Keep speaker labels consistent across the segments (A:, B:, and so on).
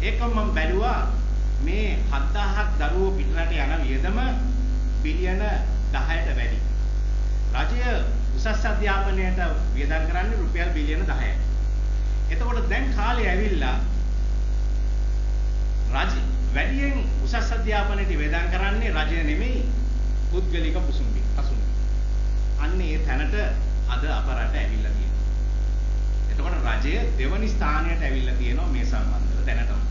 A: ඒක මම බැලුවා මේ 7000ක් දරුවෝ පිටරට යන වියදම බිලියන 10ට වැඩි. රජය උසස් අධ්‍යාපනයට වියදම් කරන්නේ රුපියල් බිලියන 10යි. එතකොට දැන් කාලේ ඇවිල්ලා රජ වැඩියෙන් උසස් අධ්‍යාපනයට වියදම් කරන්නේ රජය නෙමෙයි පුද්ගලික පුසුම්බි අසුන්. අන්න ඒ තැනට අද අප රට ඇවිල්ලා තියෙනවා. එතකොට රජය දෙවනි ස්ථානයට ඇවිල්ලා තියෙනවා මේ සම්බන්ධව දැනටම.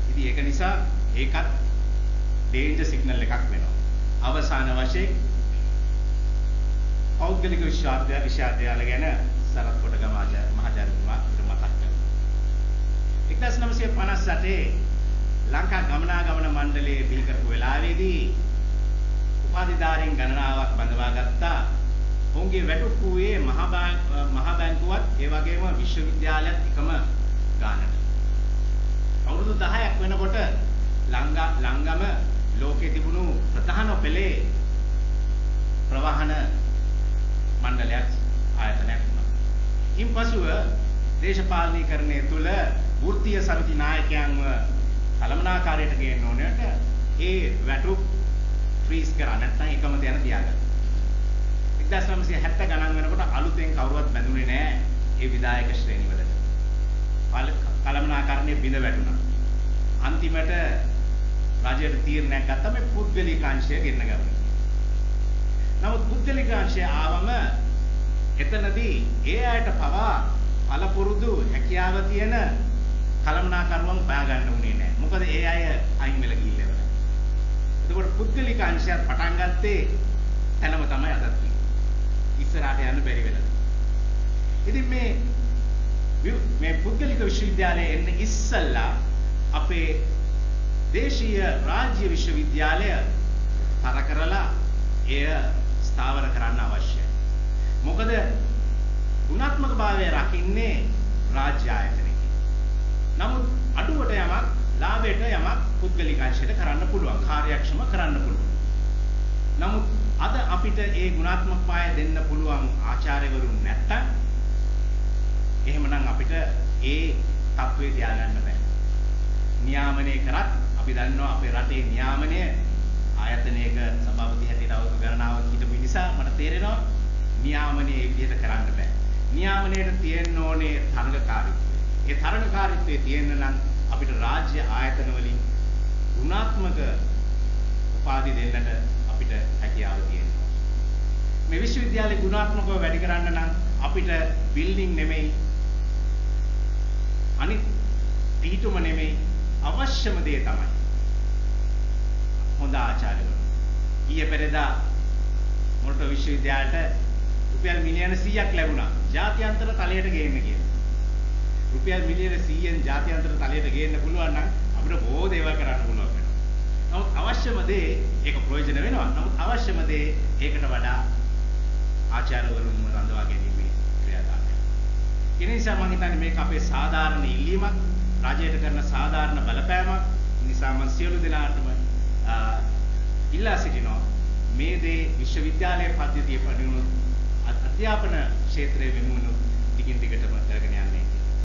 A: ඉතින් ඒක නිසා ඒකත් ඩේන්ජර් සිග්නල් එකක් වෙනවා. අවසාන වශයෙන් පෞද්ගලික විශ්වවිද්‍යාල ගැන සරත් කොටගම මහාචාර්යතුමා මතක් කළා. 1958 ලංකා ගමනාගමන මණ්ඩලයේ බිහි කරපු වෙලාවේදී උපාධිධාරීන් ගණනාවක් බඳවා ගත්තා. ඔවුන්ගේ වැටුප්පුවේ මහා බැංකුවත් ඒ වගේම විශ්වවිද්‍යාලයත් එකම ගානට. අවුරුදු 10ක් වෙනකොට ලංගම ලෝකේ තිබුණු ප්‍රධාන පෙළේ ප්‍රවාහන මණ්ඩලයක් ආයතනයක් වුණා. ඉන්පසුව දේශපාලනීකරණය තුළ වෘත්තීය සමිති නායකයන්ව කළමනාකාරයට ගේන්න ඕනට ඒ වැටුප් ෆ්‍රීස් කරා නැත්නම් එකම තැන තියාගත්තා. 1970 ගණන් වෙනකොට අලුතෙන් කවුරුවත් බැඳුනේ නැහැ ඒ විධායක ශ්‍රේණිවලට. කළමනාකරණය බිඳ වැටුණා. අන්තිමට රජයට තීරණයක් ගත්තා මේ පුද්ගලික අංශය ගෙන්න ගන්න. නමුත් පුද්ගලික අංශය ආවම එතනදී ඒ අයට පවා පළපුරුදු හැකියාව තියෙන කළමනාකරුවන් හොයාගන්න උනේ නැහැ. මොකද ඒ අය අයින් වෙලා ගිහිල්ලා ඉවරයි. එතකොට පුද්ගලික අංශයත් පටන් ගත්තේ තැනම තමයි අදත් තියෙන්නේ. ඉස්සරහට යන්න බැරි වෙලා. ඉතින් මේ පුද්ගලික විශ්වවිද්‍යාලයේ එන්න ඉස්සල්ලා අපේ දේශීය රාජ්‍ය විශ්වවිද්‍යාලය තර කරලා එය ස්ථාවර කරන්න අවශ්‍යයි. මොකද ගුණාත්මක භාවය රකින්නේ රාජ්‍ය ආයතනයකින්. නමුත් අඩුවට යමක් ලාභයට යමක් පුද්ගලික අංශයට කරන්න පුළුවන්, කාර්යක්ෂම කරන්න පුළුවන්. නමුත් අද අපිට ඒ ගුණාත්මක පාය දෙන්න පුළුවන් ආචාර්යවරුන් නැත්තම් එහෙමනම් අපිට ඒ තත්ත්වේ තියාගන්න බෑ. නියාමනය කරත් අපි දන්නවා අපේ රටේ නියාමනය ආයතනයක සභාපති හැටියට අවුරුදු ගණනාවක් හිටපු නිසා මට තේරෙනවා නියාමනය ඒ විදිහට කරන්න බෑ. නියාමනයේට තියෙන්න ඕනේ තරඟකාරීත්වය. ඒ තරඟකාරීත්වයේ තියෙන්න නම් අපිට රාජ්‍ය ආයතන වලින් ගුණාත්මක උපාධි දෙන්නට අපිට හැකියාව තියෙනවා. මේ විශ්වවිද්‍යාලේ ගුණාත්මකව වැඩි කරන්න නම් අපිට බිල්ඩින් නෙමෙයි අනිත් පිටුම නෙමෙයි අවශ්‍යම දේ තමයි හොඳ ආචාර්යවරු. ඊයේ පෙරේදා මොරටු විශ්වවිද්‍යාලයට රුපියල් මිලියන 100ක් ලැබුණා ජාත්‍යන්තර තලයට ගේන්න කියලා. රුපියල් මිලියන 100න් ජාත්‍යන්තර තලයට ගේන්න පුළුවන් නම් අපිට බොහෝ දේවල් කරන්න පුළුවන් වෙනවා. නමුත් අවශ්‍යම දේ ඒක ප්‍රයෝජන වෙනවා. නමුත් අවශ්‍යම දේ ඒකට වඩා ආචාර්යවරුන්ව රඳවා ගැනීමේ ක්‍රියාදාමය. ඒ නිසා මම හිතන්නේ මේක අපේ සාධාරණ ඉල්ලීමක්, රජයට කරන සාධාරණ බලපෑමක්. නිසා මම සියලු දෙනාටම ඉල්ලා සිටිනවා මේ දේ විශ්වවිද්‍යාලයේ පද්ධතිය පදිනු අධ්‍යාපන ක්ෂේත්‍රයේ වෙනුණු දිගින් දිගටම කරගෙන යන්න